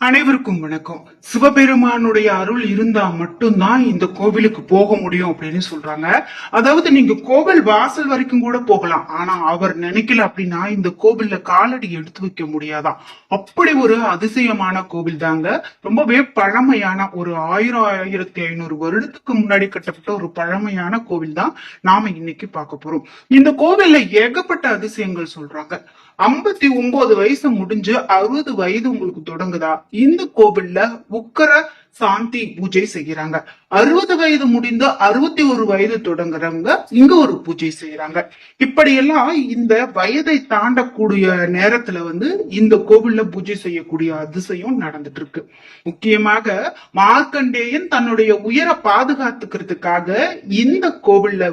அனைவருக்கும் வணக்கம். சிவபெருமானுடைய அருள் இருந்தா மட்டும்தான் இந்த கோவிலுக்கு போக முடியும் அப்படின்னு சொல்றாங்க. அதாவது நீங்க கோவில் வாசல் வரைக்கும் கூட போகலாம், ஆனா அவர் நினைக்கல அப்படின்னா இந்த கோவில்ல காலடி எடுத்து வைக்க முடியாதான். அப்படி ஒரு அதிசயமான கோவில் தாங்க. ரொம்பவே பழமையான ஒரு 1500 வருடத்துக்கு முன்னாடி கட்டப்பட்ட ஒரு பழமையான கோவில் தான் நாம இன்னைக்கு பார்க்க போறோம். இந்த கோவில்ல ஏகப்பட்ட அதிசயங்கள் சொல்றாங்க. 59 வயசு முடிஞ்சு 60 வயது உங்களுக்கு தொடங்குதா, இந்த கோவில்ல உக்கர சாந்தி பூஜை செய்யறாங்க. 60 வயது முடிந்து 61 வயது தொடங்குறவங்க இங்க ஒரு பூஜை செய்யறாங்க. இப்படியெல்லாம் இந்த வயதை தாண்டக்கூடிய நேரத்துல இந்த கோவில்ல பூஜை செய்யக்கூடிய அதிசயம் நடந்துட்டு இருக்கு. முக்கியமாக மார்க்கண்டேயன் தன்னுடைய உயர பாதுகாத்துக்கிறதுக்காக இந்த கோவில்ல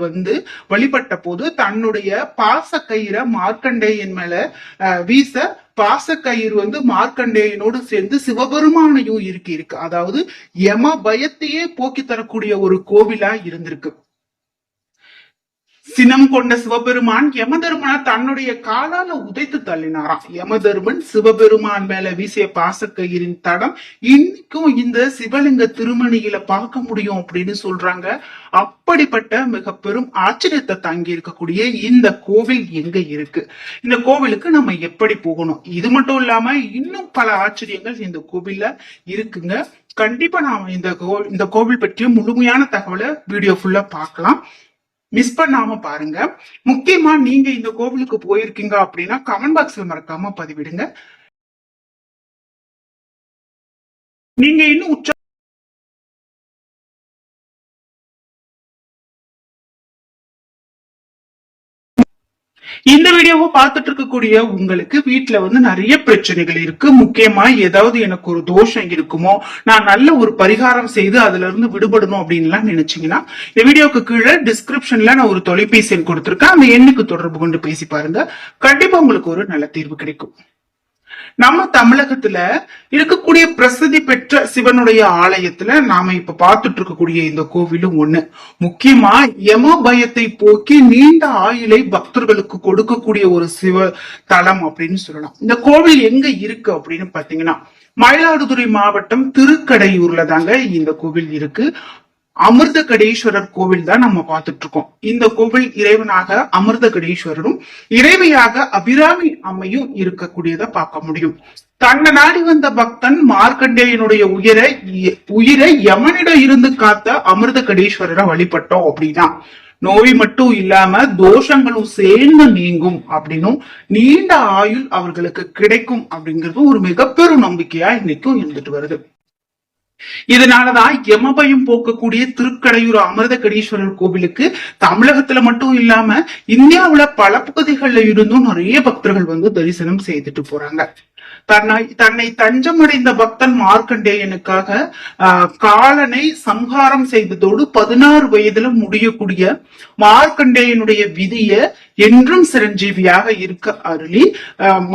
வழிபட்ட போது தன்னுடைய பாச கயிறை மார்க்கண்டேயன் மேல வீச பாசக்கயிறு மார்க்கண்டேயனோடு சேர்ந்து சிவபெருமானையும் இருக்கு. அதாவது யம பயத்தையே போக்கி தரக்கூடிய ஒரு கோவிலா இருந்திருக்கு. சினம் கொண்ட சிவபெருமான் யமதர்மனை தன்னுடைய காலால உதைத்து தள்ளினாராம். யமதர்மன் சிவபெருமான் மேல வீசிய பாசக்கயிறின் தடம் இன்னைக்கும் இந்த சிவலிங்க திருமணியில பார்க்க முடியும் அப்படின்னு சொல்றாங்க. அப்படிப்பட்ட மிக பெரும் ஆச்சரியத்தை தாங்கி இருக்கக்கூடிய இந்த கோவில் எங்க இருக்கு, இந்த கோவிலுக்கு நம்ம எப்படி போகணும், இது மட்டும் இல்லாம இன்னும் பல ஆச்சரியங்கள் இந்த கோவில்ல இருக்குங்க. கண்டிப்பா நாம இந்த கோவில் பற்றிய முழுமையான தகவலை வீடியோ ஃபுல்லா பார்க்கலாம். மிஸ் பண்ணாம பாருங்க. முக்கியமா நீங்க இந்த கோவிலுக்கு போயிருக்கீங்க அப்படின்னா கமெண்ட் பாக்ஸ்ல மறக்காம பதிவிடுங்க. நீங்க இன்னும் இந்த வீடியோவை பார்த்துட்டு இருக்கக்கூடிய உங்களுக்கு வீட்டுல நிறைய பிரச்சனைகள் இருக்கு. முக்கியமா ஏதாவது எனக்கு ஒரு தோஷம் இருக்குமோ, நான் நல்ல ஒரு பரிகாரம் செய்து அதுல இருந்து விடுபடணும் அப்படின்னு நினைச்சீங்கன்னா இந்த வீடியோக்கு கீழே டிஸ்கிரிப்ஷன்ல நான் ஒரு தொலைபேசி எண் கொடுத்திருக்கேன். அந்த எண்ணுக்கு தொடர்பு கொண்டு பேசி பாருங்க. கண்டிப்பா உங்களுக்கு ஒரு நல்ல தீர்வு கிடைக்கும். நம்ம தமிழகத்துல இருக்கக்கூடிய பிரசித்தி பெற்ற சிவனுடைய ஆலயத்துல நாம இப்ப பார்த்துட்டு இருக்கக்கூடிய இந்த கோவிலும் ஒண்ணு. முக்கியமா யம பயத்தை போக்கி நீண்ட ஆயுளை பக்தர்களுக்கு கொடுக்கக்கூடிய ஒரு சிவ தலம் அப்படின்னு சொல்லலாம். இந்த கோவில் எங்க இருக்கு அப்படின்னு பாத்தீங்கன்னா மயிலாடுதுறை மாவட்டம் திருக்கடையூர்ல தாங்க இந்த கோவில் இருக்கு. அமிர்த கடேஸ்வரர் கோவில் தான் நம்ம பார்த்துட்டு இருக்கோம். இந்த கோவில் இறைவனாக அமிர்த கடேஸ்வரரும் இறைவியாக அபிராமி அம்மையும் இருக்கக்கூடியதை பார்க்க முடியும். தன்னை நாடி வந்த பக்தன் மார்க்கண்டேயனுடைய உயிரை யமனிடம் இருந்து காத்த அமிர்த கடேஸ்வரரை வழிபட்டோம் அப்படின்னா நோய் மட்டும் இல்லாம தோஷங்களும் சேர்ந்து நீங்கும் அப்படின்னும் நீண்ட ஆயுள் அவர்களுக்கு கிடைக்கும் அப்படிங்கிறது ஒரு மிகப்பெரும் நம்பிக்கையா இன்னைக்கும் இருந்துட்டு வருது. இதனாலதான் யமபயம் போக்கக்கூடிய திருக்கடையூர் அமிர்த கடீஸ்வரர் கோவிலுக்கு தமிழகத்துல மட்டும் இல்லாம இந்தியாவுல பல பகுதிகளில் இருந்தும் நிறைய பக்தர்கள் தரிசனம் செய்துட்டு போறாங்க. தன்னை தஞ்சமடைந்த பக்தன் மார்க்கண்டேயனுக்காக காலனை சம்ஹாரம் செய்ததோடு 16 வயதுல முடியக்கூடிய மார்க்கண்டேயனுடைய விதிய என்றும் சிரஞ்சீவியாக இருக்க அருளி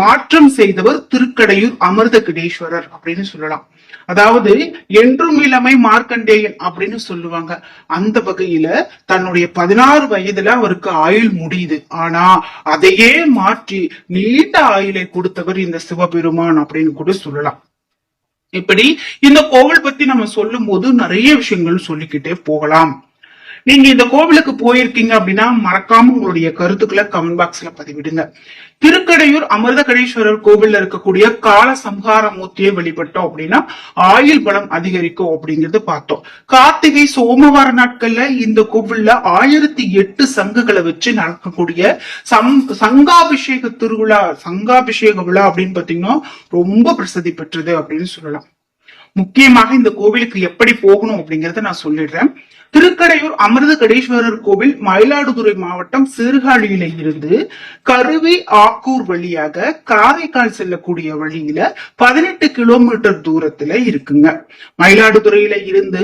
மாற்றம் செய்தவர் திருக்கடையூர் அமிர்த கடேஸ்வரர் அப்படின்னு சொல்லலாம். அதாவது என்றும் இளமை மார்க்கண்டேயன் அப்படின்னு சொல்லுவாங்க. அந்த வகையில தன்னுடைய 16 வயதுல அவருக்கு ஆயுள் முடியுது. ஆனா அதையே மாற்றி நீண்ட ஆயுளை கொடுத்தவர் இந்த சிவபெருமான் அப்படின்னு கூட சொல்லலாம். இப்படி இந்த கோவில் பத்தி நம்ம சொல்லும் போது நிறைய விஷயங்கள் சொல்லிக்கிட்டே போகலாம். நீங்க இந்த கோவிலுக்கு போயிருக்கீங்க அப்படின்னா மறக்காம உங்களுடைய கருத்துக்களை கமெண்ட் பாக்ஸ்ல பதிவிடுங்க. திருக்கடையூர் அமிர்த கடேஸ்வரர் கோவில்ல இருக்கக்கூடிய கால சம்ஹார மூர்த்தியை வழிபட்டோம் அப்படின்னா ஆயுள் பலம் அதிகரிக்கும் அப்படிங்கறது பார்த்தோம். கார்த்திகை சோமவார நாட்கள்ல இந்த கோவில்ல 1008 சங்குகளை வச்சு நடக்கக்கூடிய சங்காபிஷேக திருவிழா, சங்காபிஷேக விழா அப்படின்னு பாத்தீங்கன்னா ரொம்ப பிரசித்தி பெற்றது அப்படின்னு சொல்லலாம். முக்கியமாக இந்த கோவிலுக்கு எப்படி போகணும் அப்படிங்கறத நான் சொல்லிடுறேன். திருக்கடையூர் அமிர்த கடேஸ்வரர் கோவில் மயிலாடுதுறை மாவட்டம் சீர்காழியில இருந்து கருவி ஆக்கூர் வழியாக காரைக்கால் செல்லக்கூடிய வழியில 18 கிலோமீட்டர் தூரத்துல இருக்குங்க. மயிலாடுதுறையில இருந்து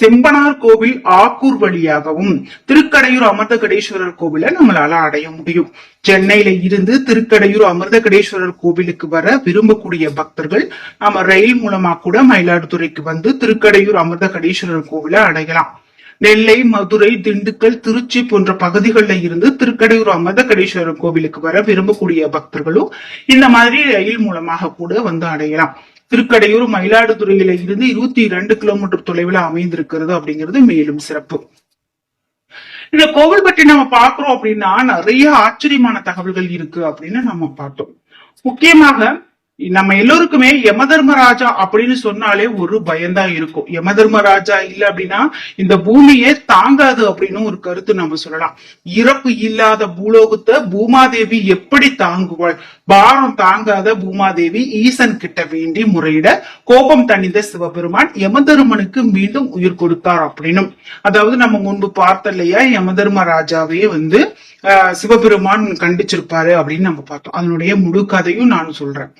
செம்பனார் கோவில் ஆக்கூர் வழியாகவும் திருக்கடையூர் அமிர்த கடேஸ்வரர் கோவிலை நம்மளால அடைய முடியும். சென்னையில இருந்து திருக்கடையூர் அமிர்த கடேஸ்வரர் கோவிலுக்கு வர விரும்பக்கூடிய பக்தர்கள் நம்ம ரயில் மூலமா கூட மயிலாடுதுறைக்கு திருக்கடையூர் அமிர்த கடேஸ்வரர் கோவிலை அடையலாம். நெல்லை, மதுரை, திண்டுக்கல், திருச்சி போன்ற பகுதிகளில் இருந்து திருக்கடையூர் அமிர்த கடேஸ்வரர் கோவிலுக்கு வர விரும்பக்கூடிய பக்தர்களும் இந்த மாதிரி ரயில் மூலமாக கூட அடையலாம். திருக்கடையூர் மயிலாடுதுறையில இருந்து 22 கிலோமீட்டர் தொலைவில் அமைந்திருக்கிறது அப்படிங்கிறது மேலும் சிறப்பு. இந்த கோவில் பற்றி நம்ம பாக்குறோம் அப்படின்னா நிறைய ஆச்சரியமான தகவல்கள் இருக்கு அப்படின்னு நம்ம பார்த்தோம். முக்கியமாக நம்ம எல்லோருக்குமே யமதர்மராஜா அப்படின்னு சொன்னாலே ஒரு பயம்தான் இருக்கும். யமதர்மராஜா இல்ல அப்படின்னா இந்த பூமியே தாங்காது அப்படின்னு ஒரு கருத்து நம்ம சொல்லலாம். இறப்பு இல்லாத பூலோகத்தை பூமாதேவி எப்படி தாங்குவாள்? பாரம் தாங்காத பூமாதேவி ஈசன் கிட்ட வேண்டி முறையிட கோபம் தணிந்த சிவபெருமான் யமதர்மனுக்கு மீண்டும் உயிர் கொடுத்தார் அப்படின்னு. அதாவது நம்ம முன்பு பார்த்த இல்லையா, யமதர்மராஜாவே சிவபெருமான் கண்டிச்சிருப்பாரு அப்படின்னு நம்ம பார்த்தோம். அதனுடைய முழு கதையும் நான் சொல்றேன்.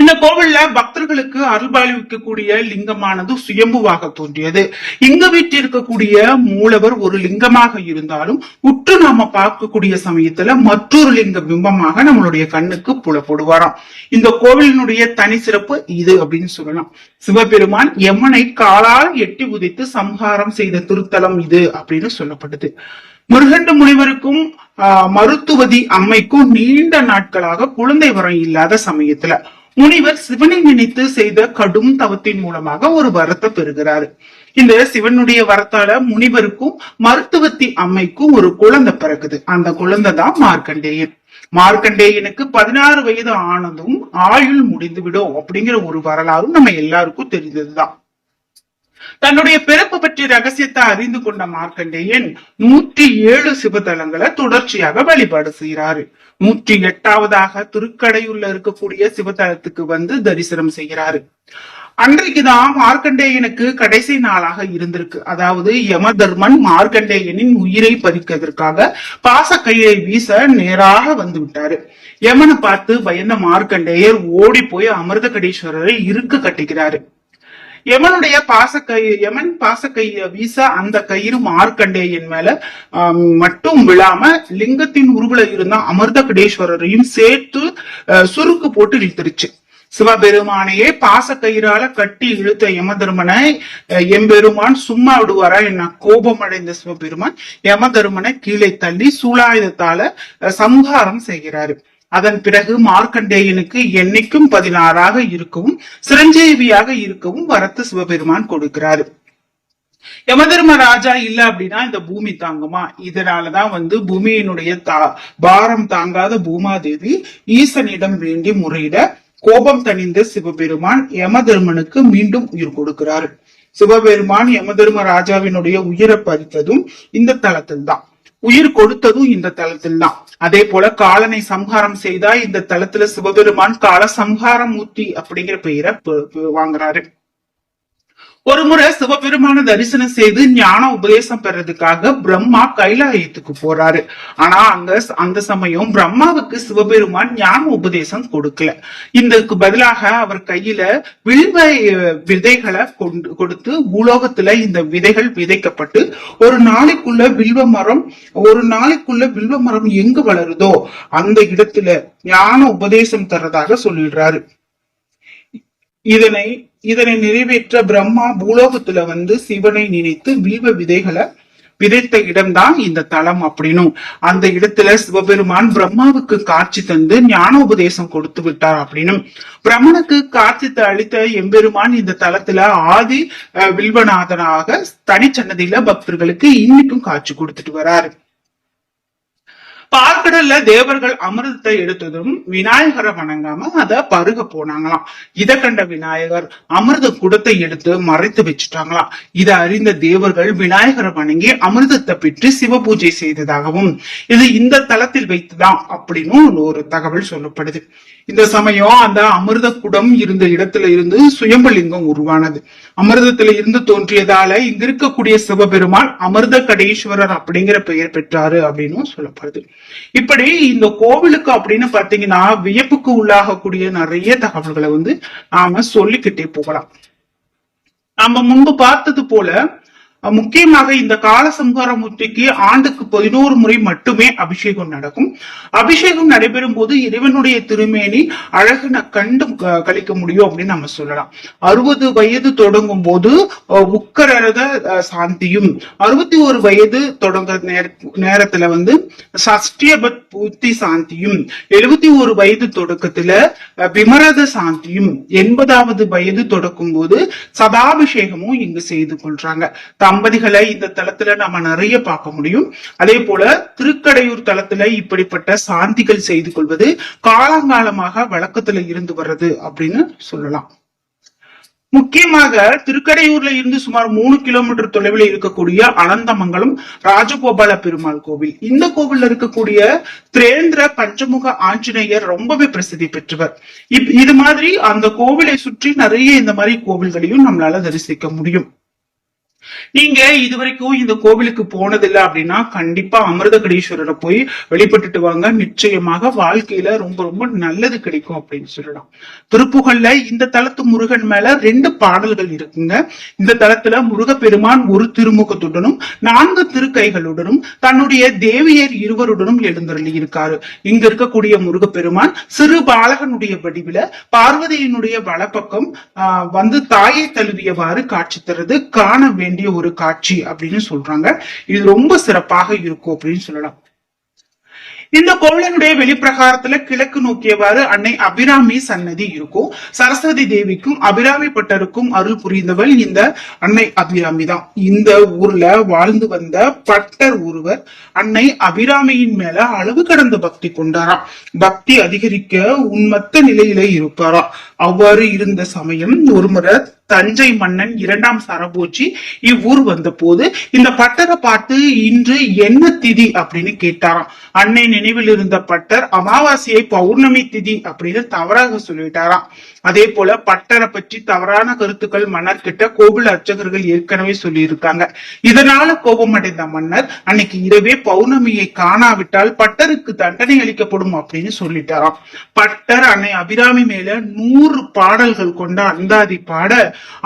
இந்த கோவில்ல பக்தர்களுக்கு அருள்பாலிக்கக்கூடிய லிங்கமானது சுயம்புவாக தோன்றியது. இங்க வீட்டில் இருக்கக்கூடிய மூலவர் ஒரு லிங்கமாக இருந்தாலும் உற்று நாம பார்க்கக்கூடிய சமயத்துல மற்றொரு லிங்க பிம்பமாக நம்மளுடைய கண்ணுக்கு புலப்படுவாராம். இந்த கோவிலினுடைய தனி சிறப்பு இது அப்படின்னு சொல்லலாம். சிவபெருமான் யமனை காலால் எட்டி உதைத்து சம்ஹாரம் செய்த திருத்தலம் இது அப்படின்னு சொல்லப்படுது. முருகண்ட முனிவருக்கும் மருத்துவதி அம்மைக்கும் நீண்ட நாட்களாக குழந்தை வரம் இல்லாத சமயத்துல முனிவர் சிவனை நினைத்து செய்த கடும் தவத்தின் மூலமாக ஒரு வரத்தை பெறுகிறாரு. இந்த சிவனுடைய வரத்தால முனிவருக்கும் மருத்துவத்தி அம்மைக்கும் ஒரு குழந்தை பிறகுது. அந்த குழந்தை தான் மார்க்கண்டேயன். மார்க்கண்டேயனுக்கு 16 வயது ஆனதும் ஆயுள் முடிந்துவிடும் அப்படிங்கிற ஒரு வரலாறும் நம்ம எல்லாருக்கும் தெரிந்ததுதான். தன்னுடைய பிறப்பு பற்றிய ரகசியத்தை அறிந்து கொண்ட மார்க்கண்டேயன் 107 சிவதலங்களை தொடர்ச்சியாக வழிபாடு செய்கிறாரு. 108வதாக திருக்கடையூர்ல இருக்கக்கூடிய சிவதலத்துக்கு தரிசனம் செய்கிறாரு. அன்றைக்குதான் மார்க்கண்டேயனுக்கு கடைசி நாளாக இருந்திருக்கு. அதாவது யமதர்மன் மார்க்கண்டேயனின் உயிரை பறிக்கிறதுக்காக பாசக்கையை வீச நேராக வந்து விட்டாரு. யமனை பார்த்து பயந்த மார்க்கண்டேயர் ஓடி போய் அமிர்தகடீஸ்வரரை இறுக்கு கட்டிக்கிறாரு. யமனுடைய யமன் பாசக்கைய வீச அந்த கயிறு மார்க்கண்டேயன் மேல மட்டும் விழாம லிங்கத்தின் உருவுல இருந்த அமிர்தகடேஸ்வரரையும் சேர்த்து சுருக்கு போட்டு இழுத்துருச்சு. சிவபெருமானையே பாசக்கயிறால கட்டி இழுத்த யமதர்மனை எம்பெருமான் சும்மா விடுவாரா என்ன? கோபம் அடைந்த சிவபெருமான் யமதர்மனை கீழே தள்ளி சூலாயுதத்தால சம்ஹாரம் செய்கிறாரு. அதன் பிறகு மார்க்கண்டேயனுக்கு என்னைக்கும் 16ஆக இருக்கவும் சிரஞ்சீவியாக இருக்கவும் வரத்து சிவபெருமான் கொடுக்கிறாரு. யமதர்ம ராஜா இல்ல அப்படின்னா இந்த பூமி தாங்குமா? இதனாலதான் பூமியினுடைய பாரம் தாங்காத பூமாதேவி ஈசனிடம் வேண்டி முறையிட கோபம் தணிந்த சிவபெருமான் யமதர்மனுக்கு மீண்டும் உயிர் கொடுக்கிறாரு. சிவபெருமான் யமதர்ம ராஜாவினுடைய உயிரை பறித்ததும் இந்த தலத்தில் தான், உயிர் கொடுத்ததும் இந்த தலத்தில் தான். அதே போல காலனை சம்ஹாரம் செய்தா இந்த தலத்துல சிவபெருமான் கால சம்ஹார மூர்த்தி அப்படிங்கிற பெயரை வாங்குறாரு. ஒரு முறை சிவபெருமான தரிசனம் செய்து ஞான உபதேசம் பெறதுக்காக பிரம்மா கைலாயத்துக்கு போறாரு. ஆனா அந்த சமயம் பிரம்மாவுக்கு சிவபெருமான் ஞான உபதேசம் கொடுக்கல. இதற்கு பதிலாக அவர் கையில வில்வ விதைகளை கொடுத்து பூலோகத்துல இந்த விதைகள் விதைக்கப்பட்டு ஒரு நாளைக்குள்ள வில்வ மரம் எங்கு வளருதோ அந்த இடத்துல ஞான உபதேசம் தரதாக சொல்லிடுறாரு. இதனை நிறைவேற்ற பிரம்மா பூலோகத்துல சிவனை நினைத்து வில்வ விதைகளை விதைத்த இடம்தான் இந்த தலம் அப்படின்னும், அந்த இடத்துல சிவபெருமான் பிரம்மாவுக்கு காட்சி தந்து ஞான உபதேசம் கொடுத்து விட்டார் அப்படின்னும், பிரம்மனுக்கு காட்சி அளித்த எம்பெருமான் இந்த தலத்துல ஆதி வில்வநாதனாக தனிச்சன்னதியில பக்தர்களுக்கு இன்னைக்கும் காட்சி கொடுத்துட்டு வராரு. பார்க்கடல்ல தேவர்கள் அமிர்தத்தை எடுத்ததும் விநாயகரை வணங்காம அத பருக போனாங்களாம். இத கண்ட விநாயகர் அமிர்த குடத்தை எடுத்து மறைத்து வச்சுட்டாங்களாம். இதை அறிந்த தேவர்கள் விநாயகரை வணங்கி அமிர்தத்தை பெற்று சிவ பூஜை செய்ததாகவும் இது இந்த தலத்தில் வைத்துதான் அப்படின்னு ஒரு தகவல் சொல்லப்படுது. இந்த சமயம் அந்த அமிர்த குடம் இருந்த இடத்துல இருந்து சுயம்பலிங்கம் உருவானது. அமிர்தத்துல இருந்து தோன்றியதால இங்க இருக்கக்கூடிய சிவபெருமான் அமிர்த கடீஸ்வரர் அப்படிங்கிற பெயர் பெற்றாரு அப்படின்னு சொல்லப்படுது. இப்படி இந்த கோவிலுக்கு அப்படின்னு பாத்தீங்கன்னா வியப்புக்கு உள்ளாகக்கூடிய நிறைய தகவல்களை நாம சொல்லிக்கிட்டே போகலாம். நாம முன்பு பார்த்தது போல முக்கியமாக இந்த காலசம்ஹாரமூர்த்திக்கு ஆண்டுக்கு 11 முறை மட்டுமே அபிஷேகம் நடக்கும். அபிஷேகம் நடைபெறும் போது இறைவனுடைய திருமேனி அழகுன கண்டு கழிக்க முடியும் அப்படின்னு நம்ம சொல்லலாம். 60 வயது தொடங்கும் போது உக்கரத சாந்தியும், 61 வயது தொடங்க நேரத்துல வந்து சஷ்டியபத் பூர்த்தி சாந்தியும், 71 வயது தொடக்கத்துல விமரத சாந்தியும், 80வது வயது தொடக்கும் போது சதாபிஷேகமும் இங்கு செய்து கொள்றாங்க. தம்பதிகளை இந்த தலத்துல நம்ம நிறைய பார்க்க முடியும். அதே போல திருக்கடையூர் தலத்துல இப்படிப்பட்ட சாந்திகள் செய்து கொள்வது காலங்காலமாக வழக்கத்துல இருந்து வர்றது அப்படின்னு சொல்லலாம். முக்கியமாக திருக்கடையூர்ல இருந்து சுமார் 3 கிலோமீட்டர் தொலைவில் இருக்கக்கூடிய அனந்தமங்கலம் ராஜகோபால பெருமாள் கோவில். இந்த கோவில்ல இருக்கக்கூடிய திரேந்திர பஞ்சமுக ஆஞ்சநேயர் ரொம்பவே பிரசித்தி பெற்றவர். இது மாதிரி அந்த கோவிலை சுற்றி நிறைய இந்த மாதிரி கோவில்களையும் நம்மளால தரிசிக்க முடியும். நீங்க இதுவரைக்கும் இந்த கோவிலுக்கு போனதில்லை அப்படின்னா கண்டிப்பா அமிர்தகடீஸ்வரரை போய் வெளிப்பட்டுட்டு வாங்க. நிச்சயமாக வாழ்க்கையில ரொம்ப ரொம்ப நல்லது கிடைக்கும் அப்படின்னு சொல்லலாம். திருப்புகழ்ல இந்த தலத்து முருகன் மேல 2 பாடல்கள் இருக்குங்க. இந்த தலத்துல முருகப்பெருமான் ஒரு திருமுகத்துடனும் 4 திருக்கைகளுடனும் தன்னுடைய தேவியர் 2வருடனும் எழுந்தருளி இருக்காரு. இங்க இருக்கக்கூடிய முருகப்பெருமான் சிறு பாலகனுடைய வடிவில பார்வதியினுடைய வலப்பக்கம் வந்து தாயை தழுவியவாறு காட்சி தருது காண வேண்டிய ஒரு காட்சி அப்படின்னு சொல்றாங்க. இது ரொம்ப சிறப்பாக இருக்கும் அப்படின்னு சொல்லலாம். இந்த கோவிலினுடைய வெளிப்பிரகாரத்துல கிழக்கு நோக்கியவாறு அன்னை அபிராமி சன்னதி இருக்கும். சரஸ்வதி தேவிக்கும் அபிராமி பட்டருக்கும் அருள் புரிந்தவள் இந்த அன்னை அபிராமி தான். இந்த ஊர்ல வாழ்ந்து வந்த பட்டர் ஒருவர் அன்னை அபிராமியின் மேல அளவு கடந்த பக்தி கொண்டாராம். பக்தி அதிகரிக்க உண்மத்த நிலையில இருப்பாராம். அவ்வாறு இருந்த சமயம் ஒருமுறை தஞ்சை மன்னன் 2ஆம் சரபோஜி இவ்வூர் வந்த போது இந்த பட்டரை பார்த்து இன்று என்ன திதி அப்படின்னு கேட்டாராம். அன்னை நினைவில் இருந்த பட்டர் அமாவாசையை பௌர்ணமி திதி அப்படின்னு தவறாக சொல்லிட்டாராம். அதே போல பட்டரை பற்றி தவறான கருத்துக்கள் மன்னர் கிட்ட கோவில் அர்ச்சகர்கள் ஏற்கனவே சொல்லி இருக்காங்க. இதனால கோபம் அடைந்த மன்னர் அன்னைக்கு இரவே பௌர்ணமியை காணாவிட்டால் பட்டருக்கு தண்டனை அளிக்கப்படும் அப்படின்னு சொல்லிட்டாராம். பட்டர் அன்னை அபிராமி மேல 100 பாடல்கள் கொண்ட அந்தாதி பாட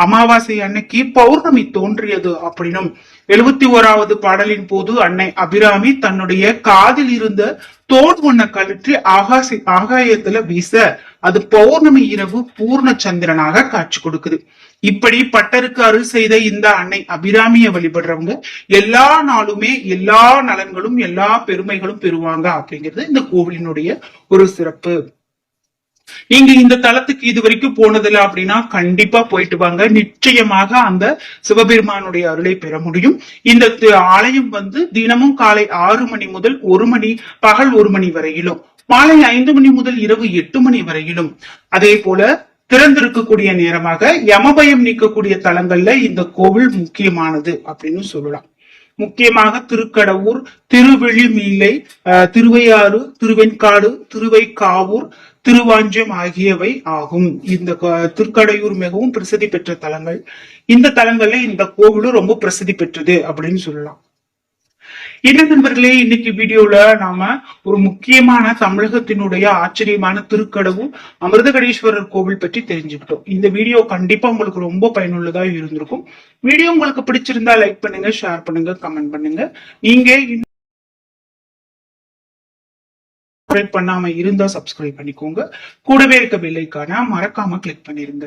அமாவாசை அன்னைக்கு பௌர்ணமி தோன்றியது அப்படின்னும் 71வது பாடலின் போது அன்னை அபிராமி தன்னுடைய காதில் இருந்த தோல் ஒன்ன கழற்றி ஆகாயத்துல வீச அது பௌர்ணமி இரவு பூர்ண சந்திரனாக காட்சி கொடுக்குது. இப்படி பட்டருக்கு அருள் செய்த இந்த அன்னை அபிராமியை வழிபடுறவங்க எல்லா நாளுமே எல்லா நலன்களும் எல்லா பெருமைகளும் பெறுவாங்க அப்படிங்கிறது இந்த கோவிலினுடைய ஒரு சிறப்பு. நீங்க இந்த தலத்துக்கு இது வரைக்கும் போனதில்லை அப்படின்னா கண்டிப்பா போயிட்டு வாங்க. நிச்சயமாக அந்த சிவபெருமானுடைய அருளை பெற முடியும். இந்த ஆலயம் வந்து தினமும் காலை 6 மணி முதல் 1 மணி, பகல் 1 மணி வரையிலும், மாலை 5 மணி முதல் இரவு 8 மணி வரையிலும், அதே போல திறந்திருக்கக்கூடிய நேரமாக யமபயம் நீக்கக்கூடிய தலங்கள்ல இந்த கோவில் முக்கியமானது அப்படின்னு சொல்லலாம். முக்கியமாக திருக்கடவூர், திருவெளிமீலை, திருவையாறு, திருவெண்காடு, திருவைக்காவூர், திருவாஞ்சம் ஆகியவை ஆகும். இந்த திருக்கடையூர் மிகவும் பிரசித்தி பெற்ற தலங்கள். இந்த தலங்கள்ல இந்த கோவிலும் ரொம்ப பிரசித்தி பெற்றது அப்படின்னு சொல்லலாம். என்ன நண்பர்களே, இன்னைக்கு வீடியோல நாம ஒரு முக்கியமான தமிழகத்தினுடைய ஆச்சரியமான திருக்கடவூர் அமிர்தகடீஸ்வரர் கோவில் பற்றி தெரிஞ்சுக்கிட்டோம். இந்த வீடியோ கண்டிப்பா உங்களுக்கு ரொம்ப பயனுள்ளதா இருந்திருக்கும். வீடியோ உங்களுக்கு பிடிச்சிருந்தா லைக் பண்ணுங்க, ஷேர் பண்ணுங்க, கமெண்ட் பண்ணுங்க. நீங்க பண்ணாம இருந்தா சப்ஸ்கிரைப் பண்ணிக்கோங்க. கூடவே இருக்க பெல் ஐகானை மறக்காம கிளிக் பண்ணிருங்க.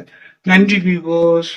நன்றி வியூவர்ஸ்.